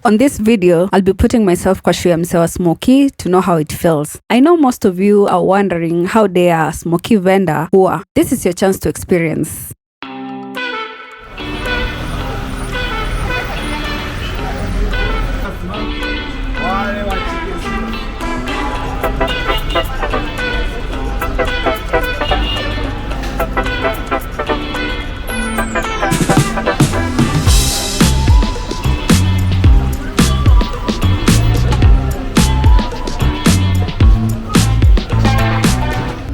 On this video, I'll be putting myself kwa shoe ya msewa Smokie to know how it feels. I know most of you are wondering how they are Smokie vendor huwa. This is your chance to experience.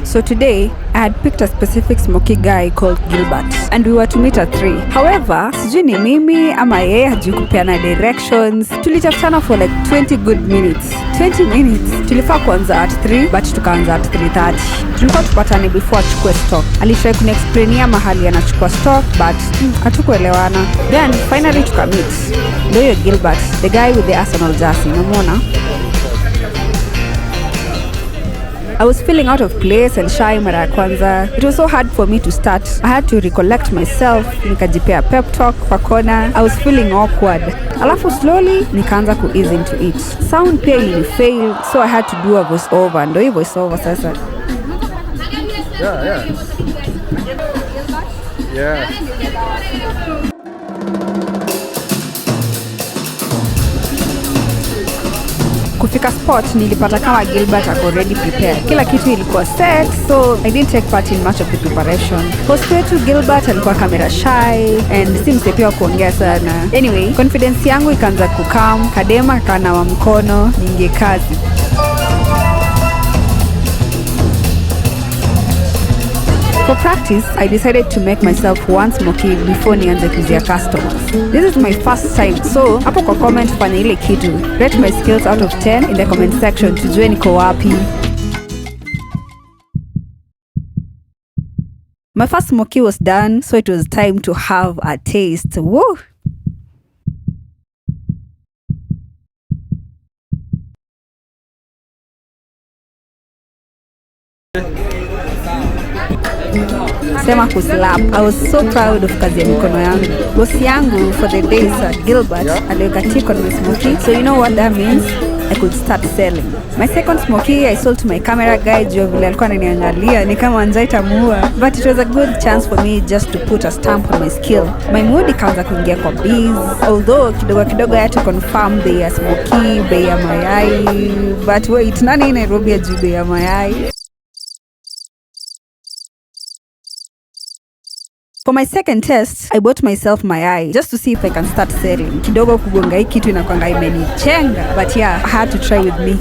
So today, I had picked a specific Smokie guy called Gilbert and we were to meet at 3. However, sijui ni mimi ama yeye hajui kupeana directions. Tulitafutana for like 20 good minutes. 20 minutes. Tulifaa kuanza at 3 but tukaanza at 3:30. Tulikuwa tupatane before achukue stock. Alitry kuniexplainia mahali anachukua stock but hatukuelewana. Then finally tukameet. Ndio huyo Gilbert, the guy with the Arsenal jersey, unamwona? I was feeling out of place and shy mara ya kwanza. It was so hard for me to start. I had to recollect myself, nikajipea pep talk kwa kona. I was feeling awkward. Alafu slowly nikaanza ku ease into it. Sound pia ili fail, so I had to do a voice over. Ndio hii voice over sasa. Yeah. Kufika spot nilipata kama Gilbert ako already prepared. Kila kitu ilikuwa set, so I didn't take part in much of the preparation. Host wetu Gilbert alikuwa kamera shy and si msepia kuongea sana. Anyway, confidence yangu ikaanza kukam, kadema kana wa mkono, ninge kazi. For practice, I decided to make myself one Smokie before nianze kuzia customers. This is my first time, so hapo kwa comment fanya ile kitu. Rate my skills out of 10 in the comment section tujue niko wapi. My first Smokie was done, so it was time to have a taste. Woo! Sema kuslap. I was so proud of kazi ya mikono yangu. Boss yangu for the days at Gilbert aliweka tick on my Smokie, so you know what that means? I could start selling. My second Smokie I sold to my camera guy juu vile alikuwa ananiangalia ni kama anzaita muua, but it was a good chance for me just to put a stamp on my skill. My mood ikaanza kuingia kwa biz, although kidogo I had to confirm bei ya Smokie, bei ya mayai, but wait, nani Nairobi ajui bei ya mayai? For my second test, I bought myself mayai just to see if I can start selling. Kidogo kugonga hii kitu inakuanga imenichenga, but yeah, I had to try with me.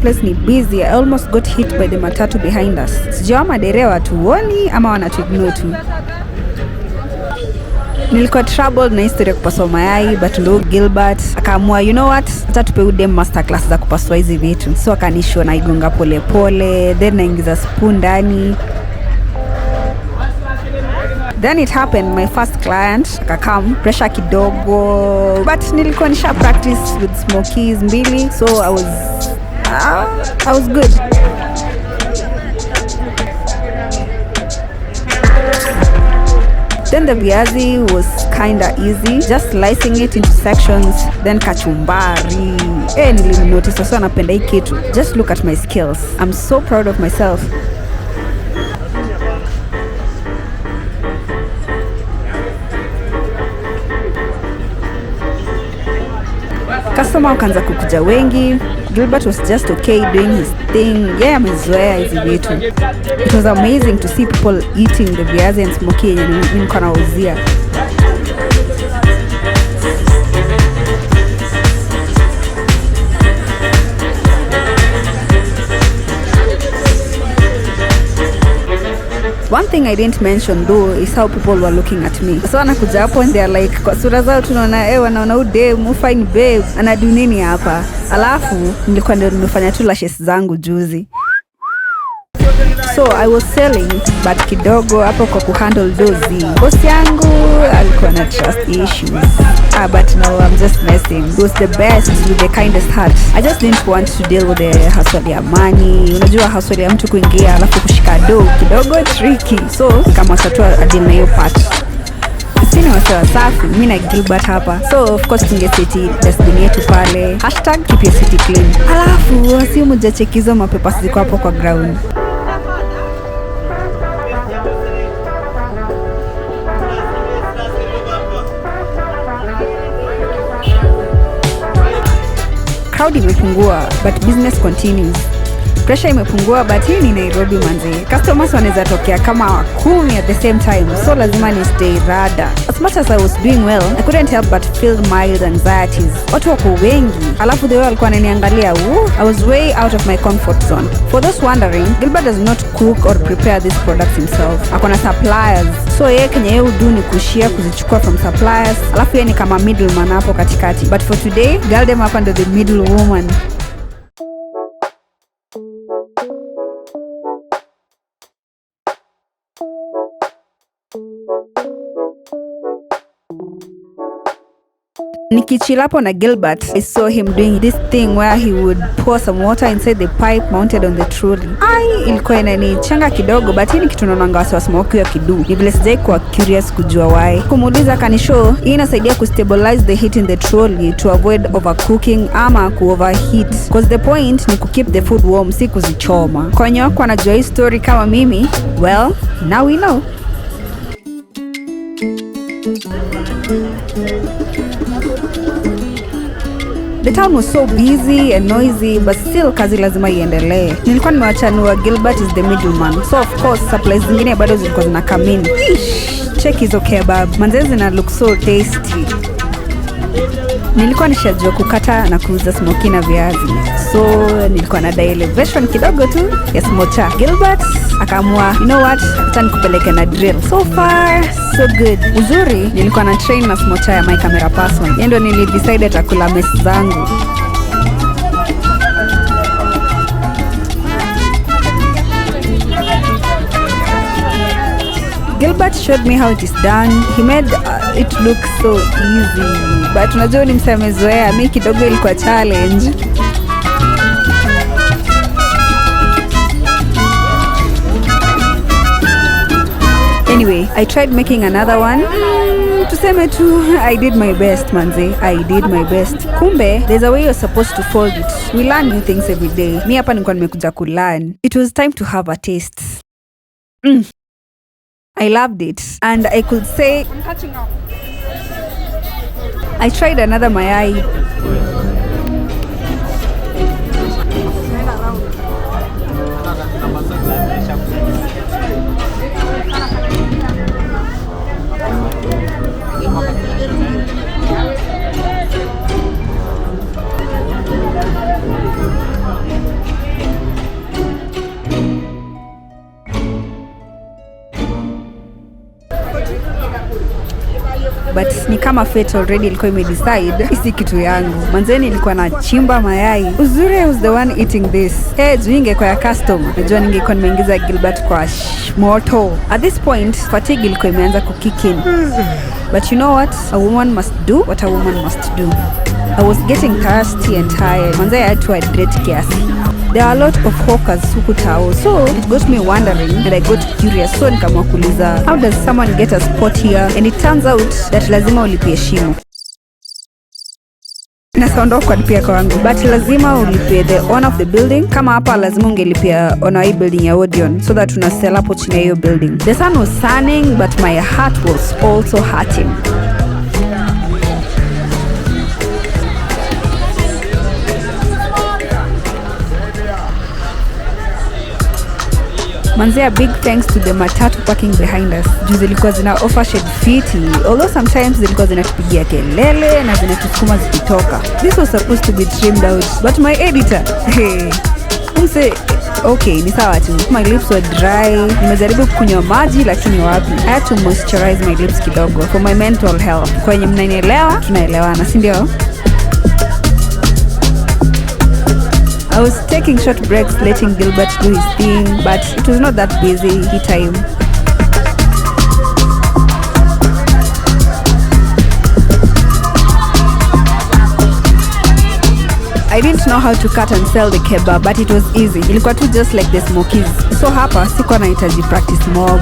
Place ni busy. I almost got hit by the matatu behind us. Sijua madereva tuoni ama wanatuignore tu. Nilikuwa troubled na history ya kupasua mayai, but ndo Gilbert akaamua, you know what, hata tupe udem masterclass za kupasua hizi vitu. So akanisho na igonga pole pole, then naingiza spoon ndani. Then it happened, my first client akakam, pressure kidogo, but nilikuwa nisha practice with Smokies mbili, so I was good. Then the viazi was kinda easy, just slicing it into sections, then kachumbari. Nilinotice so napenda hii kitu. Just look at my skills. I'm so proud of myself. Customer ukaanza kukuja wengi. Gilbert was just okay doing his thing. Yeah, amezoea hizi vitu. It was amazing to see people eating the viazi and Smokie yenye nilikuwa nauzia. One thing I didn't mention though is how people were looking at me. So wanakuja hapo and they're like, kwa sura zao tunaona wanaona udem, fine babe, anadu nini hapa? Alafu nilikuwa ndio nimefanya tu lashes zangu juzi. So I was selling but kidogo hapo kwa kuhandle dozi. Boss yangu alikuwa na trust issues. But no, I'm just messing. He was the best with the kindest heart. I just didn't want to deal with the hustle ya money. Unajua hustle ya mtu kuingia alafu kushika do kidogo tricky. So kama satua adil na hiyo part. Sini wasewa safi, mimi na Gilbert hapa. So of course tungeseti dustbin yetu pale. #keep your city clean. Alafu wasi mjachekizo mapepa ziko hapo kwa ground. Crowd imepungua but business continues. Pressure imepungua but hii ni Nairobi manze. Customers wanaweza tokea kama 10 at the same time. So lazima ni stay rada. As much as I was doing well, I couldn't help but feel mild anxieties. Watu wako wengi. Alafu the way walikuwa wananiangalia, I was way out of my comfort zone. For those wondering, Gilbert does not cook or prepare these products himself. Akona suppliers. So yeye kenye yeye udu ni kushia kuzichukua from suppliers. Alafu yeye ni kama middleman hapo katikati. But for today, Galdem hapa ndo the middle woman. Nikichilapo na Gilbert, I saw him doing this thing where he would pour some water inside the pipe mounted on the trolley. Ilikuwa inanichanga kidogo, but hii ni kitu naonanga wasi wa Smokie ya kidu. Ni vile sijai kuwa curious kujua why. Kumuuliza kanishow, hii inasaidia kustabilize the heat in the trolley to avoid overcooking ama overheat. Cause the point ni keep the food warm, si kuzichoma. Kwa wenye wako wanajua hii story kama mimi, well, now we know. The town was so busy and noisy, but still kazi lazima iendelee. Nilikuwa nimewachanua Gilbert is the middleman. So of course supplies zingine bado zilikuwa zina come in. Check hizo kebab. Manze zina look so tasty. Nilikuwa nishajua kukata na kuuza smokie na viazi. So nilikuwa na elevation kidogo tu ya smocha. Gilbert akaamua, you know what, acha nikupeleke na drill. So far so good. Uzuri nilikuwa na train na smocha ya my camera person. Yeye ndo nilidecide atakula mess zangu. Gilbert showed me how it is done. He made it look so easy. But unajua ni msemezoea, mimi kidogo ilikuwa challenge. Anyway, I tried making another one. Tuseme tu, I did my best, manze. I did my best. Kumbe, there's a way you're supposed to fold it. We learn new things every day. Mi hapa nilikuwa nimekuja kulearn. It was time to have a taste. I loved it. And I could say, I'm catching up. I tried another mayai. But ni kama fate already ilikuwa imedecide isi kitu yangu. Manzeni ilikuwa na chimba mayai. Uzuri I was the one eating this. Juinge kwa ya customer. Najua ningekuwa nimeingiza Gilbert kwa moto. At this point, fatigue ilikuwa imeanza kukick in. But you know what? A woman must do what a woman must do. I was getting thirsty and tired. Manze I had to hydrate kiasi. There are a lot of hawkers huku tao, so it got me wondering and I got curious. So nikamwa kuuliza, how does someone get a spot here? And it turns out that lazima ulipie shimo. Nasound off kwa lipia kwa wangu, but lazima ulipie the owner of the building. Kama hapa lazima ungelipia owner hii building ya Odeon, so that tunasell hapo chini ya hiyo building. The sun was sunning, but my heart was also hurting. Manze, a big thanks to the matatu parking behind us. Juu zilikuwa zina offer shade fiti, although sometimes zilikuwa zinatupigia kelele na zinatusukuma zikitoka. This was supposed to be trimmed out, but my editor, say, okay, ni sawa tu. My lips were dry. Nimejaribu kunywa maji lakini wapi. I had to moisturize my lips kidogo for my mental health. Kwa wenye mnanielewa, tunaelewana, si ndio? I was taking short breaks, letting Gilbert do his thing, but it was not that busy time. I didn't know how to cut and sell the kebab, but it was easy. Ilikuwa tu just like the Smokies. So hapa sikuwa nahitaji practice mob.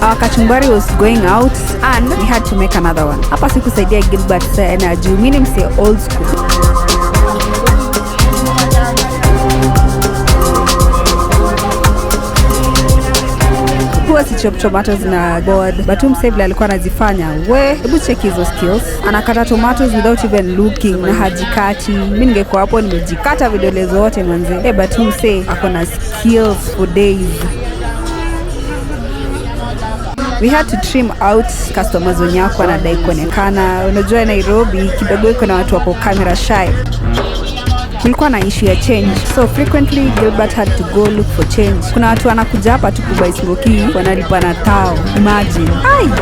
Our kachumbari was going out and we had to make another one. Hapa sikusaidia Gilbert sana juu mimi mse old school. Huwa si chop tomatoes na board, but msevile alikuwa anazifanya. Hebu check hizo skills. Anakata tomatoes without even looking na hajikati. Mimi ningekuwa hapo nimejikata vidole zote manze. But mse akona skills for days. We had to trim out customers wenye wako wanadai kuonekana. Unajua Nairobi kidogo iko na watu wako camera shy. Kulikuwa na issue ya change, so frequently Gilbert had to go look for change. Kuna watu wanakuja hapa tu kubuy smokie, wanalipa na tao. Imagine,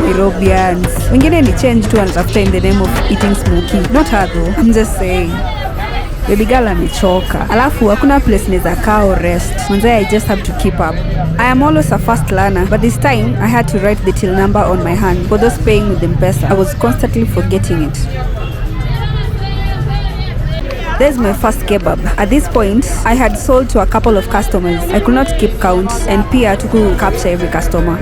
Nairobians. Wengine ni change tu wanatafuta in the name of eating smokie. Not her though, I'm just saying. Baby girl amechoka. Alafu hakuna place neza kaa rest. Manze I just have to keep up. I am always a fast learner, but this time I had to write the till number on my hand. For those paying with Mpesa, I was constantly forgetting it. There's my first kebab. At this point, I had sold to a couple of customers. I could not keep count and pia to capture every customer.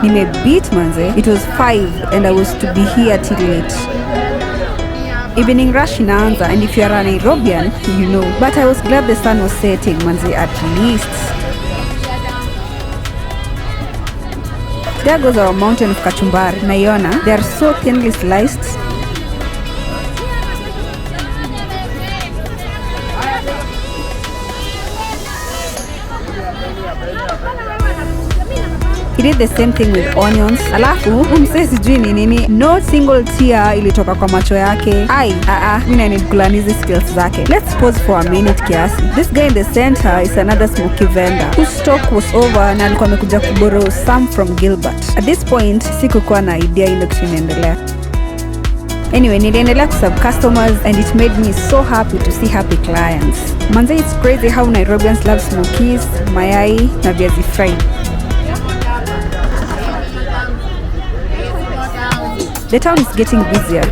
Nimebeat manze. It was 5 and I was to be here till late. Evening rush inaanza, and if you are a Nairobian, you know. But I was glad the sun was setting manze at least. There goes our mountain of kachumbari. Naiona, they are so thinly sliced. He did the same thing with onions. Alafu, mse sijui ni nini, no single tear ilitoka kwa macho yake. Mimi need kulanizi skills zake. Let's pause for a minute kiasi. This guy in the center is another smoky vendor whose stock was over na alikuwa amekuja kuborrow some from Gilbert. At this point, sikukuwa na idea ile kitu inaendelea. Anyway, niliendelea kuserve customers and it made me so happy to see happy clients. Manze, it's crazy how Nairobians love smokies, mayai na viazi fried. The town is getting busier.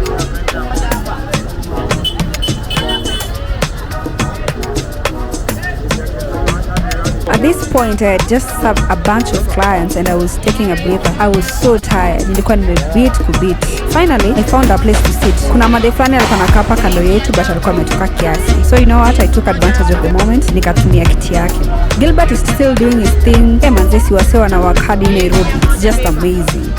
At this point, I had just served a bunch of clients and I was taking a breather. I was so tired. Nilikuwa nimebeat kubit. Finally, I found a place to sit. Kuna made fulani alikuwa anakaa hapa kando yetu but alikuwa ametoka kiasi. So you know what? I took advantage of the moment. Nikatumia kiti yake. Gilbert is still doing his thing. Manze si wasewa na work hard in Nairobi. It's just amazing.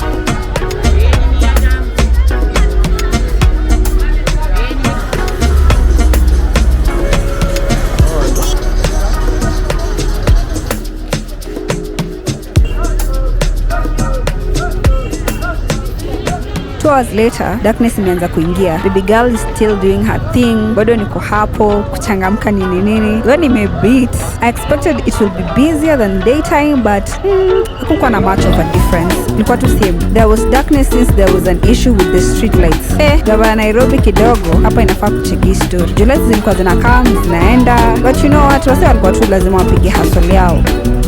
Hours later, darkness imeanza kuingia. Baby girl is still doing her thing. Bado niko hapo kuchangamka nini. When nimebeat, I expected it will be busier than daytime, but hakukuwa na much of a difference. Ilikuwa tu same. There was darkness since there was an issue with the street lights. Gava Nairobi kidogo hapa inafaa kucheki story. Lights zilikuwa zinakaa zinaenda, but you know what, wase walikuwa tu lazima wapige hustle yao.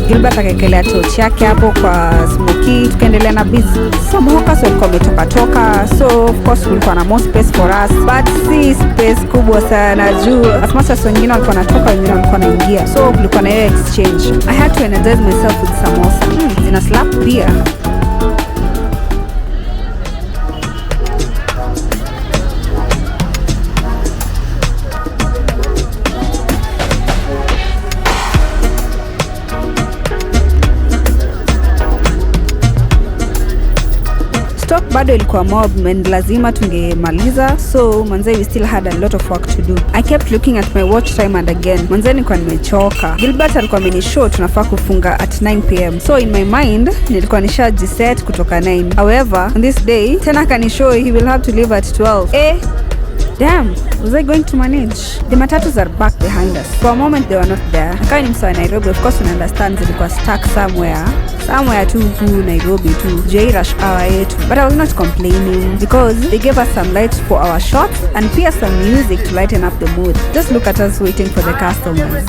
Gilbert akaekelea torch yake hapo kwa smokie, tukaendelea na busy. Some hawkers walikuwa wametoka, so of course kulikuwa na more space for us, but si space kubwa sana juu as much as wengine walikuwa wanatoka, wengine walikuwa wanaingia, so kulikuwa na hiyo exchange. I had to energize myself with samosa. Zina slap pia. Stock bado ilikuwa mob and lazima tungemaliza, so manze we still had a lot of work to do. I kept looking at my watch time and again manze nilikuwa nimechoka. Gilbert alikuwa amenishow tunafaa kufunga at 9 PM, so in my mind nilikuwa nishajiset kutoka 9. However, on this day tena kanishow he will have to leave at 12. Damn, Was I going to manage? The matatus are back behind us. For a moment they were not there. Kama ni msa Nairobi, of course you understand zilikuwa stuck somewhere tu huku Nairobi tu juu rush hour yetu. But I was not complaining because they gave us some lights for our shots and pia some music to lighten up the mood. Just look at us waiting for the customers.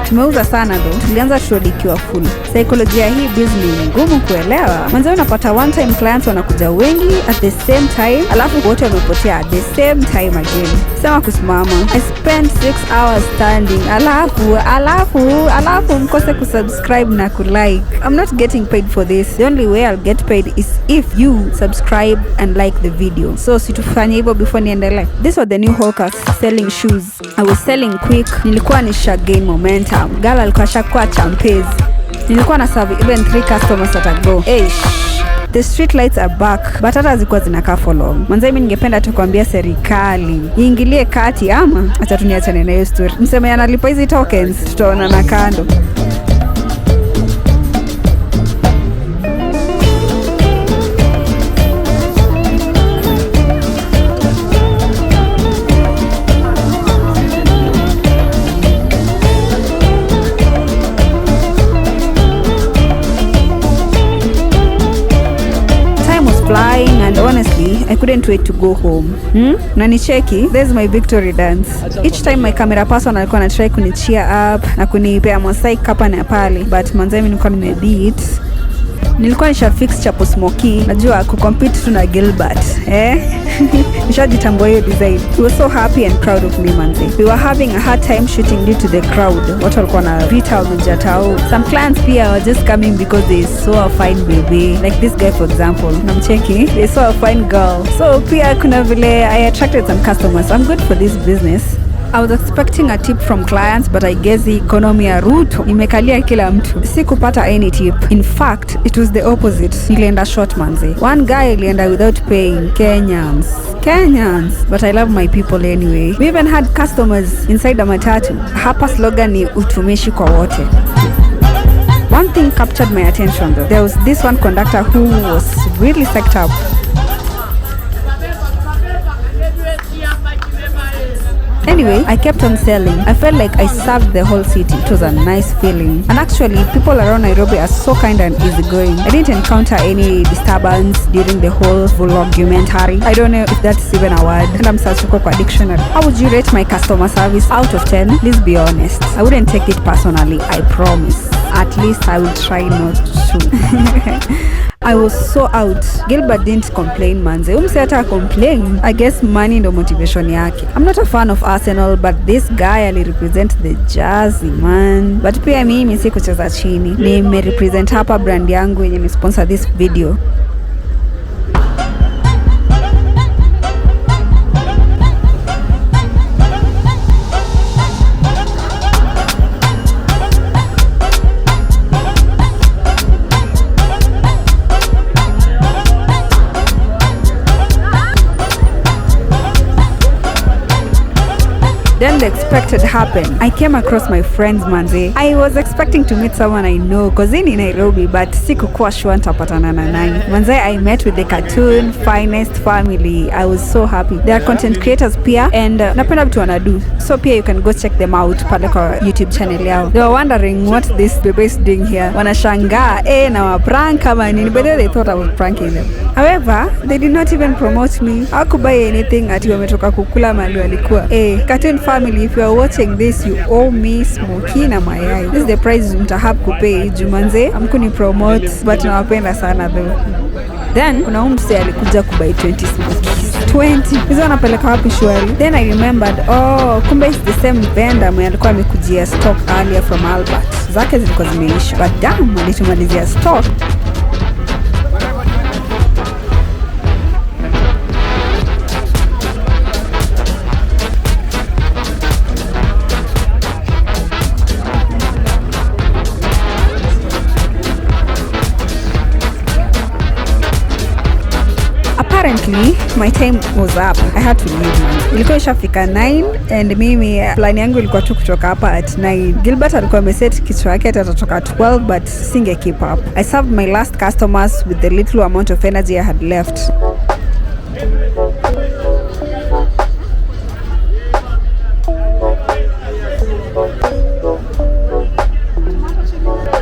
Tumeuza sana though. Tulianza shughuli ikiwa full. Psychology hii business ni ngumu kuelewa. Mwanzo unapata one time clients wanakuja wengi at the same time, alafu wote wamepotea at the same time again. Sema kusimama. I spent 6 hours standing. Alafu mkose kusubscribe na kulike. I'm not getting paid for this. The only way I'll get paid is if you subscribe and like the video. So situfanye hivyo before niendelee. These were the new hawkers selling shoes. I was selling quick. Nilikuwa nisha gain momentum. Girl alikuwa shakwa champezi. Nilikuwa na serve even 3 customers at a go. The street lights are back, but hata zikuwa zinakaa for long. Manze mimi ningependa tu kuambia serikali iingilie kati ama acha tuniachane na hiyo story. Mseme analipa hizi tokens, tutaona na kando. Flying, and honestly I couldn't wait to go home. Na nicheki, there's my victory dance. Each time my camera person alikuwa na try kuni cheer up na kunipea mosaic hapa na pale, but manze mimi nilikuwa nimebeat. Nilikuwa nisha fix chapo Smokie, najua kucompete tu na Gilbert. Nishajitambua hiyo design. We were so happy and proud of me manze. We were having a hard time shooting due to the crowd. Watu walikuwa na vita wamejatao. Some clients pia were just coming because they saw a fine baby. Like this guy for example. Namcheki, they saw a fine girl. So pia kuna vile I attracted some customers. I'm good for this business. I was expecting a tip from clients, but I guess the economy ya Ruto imekalia kila mtu. Sikupata any tip. In fact, it was the opposite. Nilienda short manze. One guy alienda without paying. Kenyans. But I love my people anyway. We even had customers inside the matatu. Hapa slogan ni utumishi kwa wote. One thing captured my attention though. There was this one conductor who was really psyched up. Anyway, I kept on selling. I felt like I served the whole city. It was a nice feeling. And actually, people around Nairobi are so kind and easygoing. I didn't encounter any disturbance during the whole vlogumentary. I don't know if that's even a word. And I'm such a dictionary. How would you rate my customer service out of 10? Please be honest. I wouldn't take it personally, I promise. At least I will try not to. I was so out. Gilbert didn't complain manze. Umseta complain. I guess money ndo motivation yake. I'm not a fan of Arsenal, but this guy ali represent the Jazzy man. But pia mimi si kucheza chini. Nime represent hapa brand yangu yenye ni sponsor this video. Then the expected happened. I came across my friends manze. I was expecting to meet someone I know cause in Nairobi, but sikukuwa sure nitapatana na nani. Manze, I met with the cartoon finest family. I was so happy. They are content creators pia and napenda vitu wanadu. So pia you can go check them out pale kwa YouTube channel yao. They were wondering what this baby is doing here. Wanashangaa na wa prank kama nini. But they thought I was pranking them. However, they did not even promote me. Hawakubuy anything ati wametoka kukula mali walikuwa. Cartoon family, if you are watching this, you owe me smokie na mayai. This is the price mtahab kupay. Jumanze, amkuni promote, but nawapenda sana though. Then, kuna mse alikuja kubuy 20 smokies. 20. Hizo anapeleka wapi shwari? Then I remembered, kumbe it's the same vendor mwenye alikuwa amekujia stock earlier from Albert. Zake zilikuwa zimeisha. But damn, alitumalizia stock. Apparently, my time was up. I had to leave man. Ilikuwa ishafika 9 and mimi plan yangu ilikuwa tu kutoka hapa at 9. Gilbert alikuwa ameset kichwa yake atatoka 12 but singe keep up. I served my last customers with the little amount of energy I had left.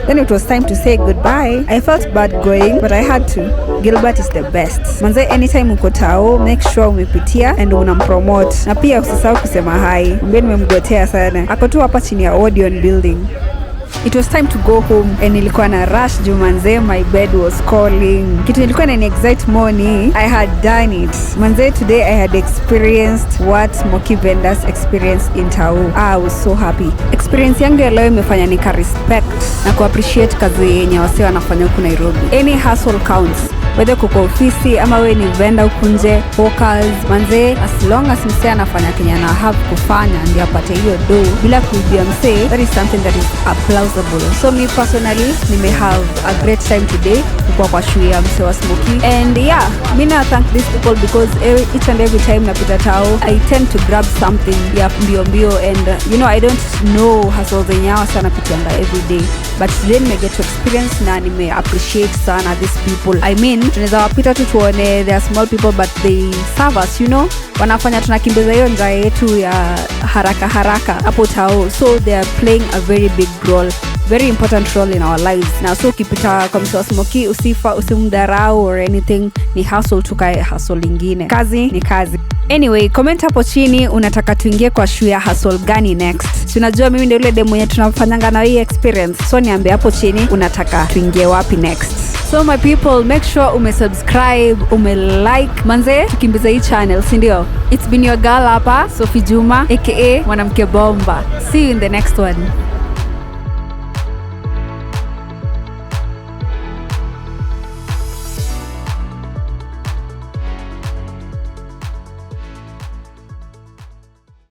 Then it was time to say goodbye. I felt bad going, but I had to. Gilbert is the best. Manze, anytime uko tao, make sure umepitia and unampromote. Na pia usisahau kusema hi. Mbona nimemgotea sana. Ako tu hapa chini ya Odeon building. It was time to go home and nilikuwa na rush juu manze, my bed was calling. Kitu nilikuwa na excite morning, I had done it. Manze, today I had experienced what smokie vendors experience in Tao. I was so happy. Experience yangu ya leo imefanya nika respect na kuappreciate kazi yenye wase wanafanya huku Nairobi. Any hustle counts. Whether kuko ofisi ama we ni vendor huku nje, hawkers, manze, as long as msee anafanya Kenya na have kufanya ndio apate hiyo do bila kuibia msee, that is something that is plausible. So me personally, nime have a great time today kwa shule ya msee wa Smokie. And yeah, me na thank these people because each and every time napita Tao, I tend to grab something ya mbio and you know, I don't know hustle zenye hawa sana pitanga every day. But today nime get to experience na nime appreciate sana these people. I mean, tunaweza wapita tu tuone they are small people but they serve us, you know. Wanafanya tunakimbiza hiyo njaa yetu ya haraka hapo Tao. So they are playing a very big role, very important role in our lives. Na so ukipita kwa msee wa Smokie usimdharau or anything. Ni hustle tukae hustle ingine. Kazi ni kazi. Anyway, comment hapo chini unataka tuingie kwa show ya hustle gani next. Tunajua mimi ndio yule demo mwenye tunafanyanga na hii experience. So niambie hapo chini unataka tuingie wapi next. So my people, make sure umesubscribe, umelike. Manze, tukimbiza hii channel, si ndio? It's been your girl hapa, Sophie Juma, aka Mwanamke Bomba. See you in the next one.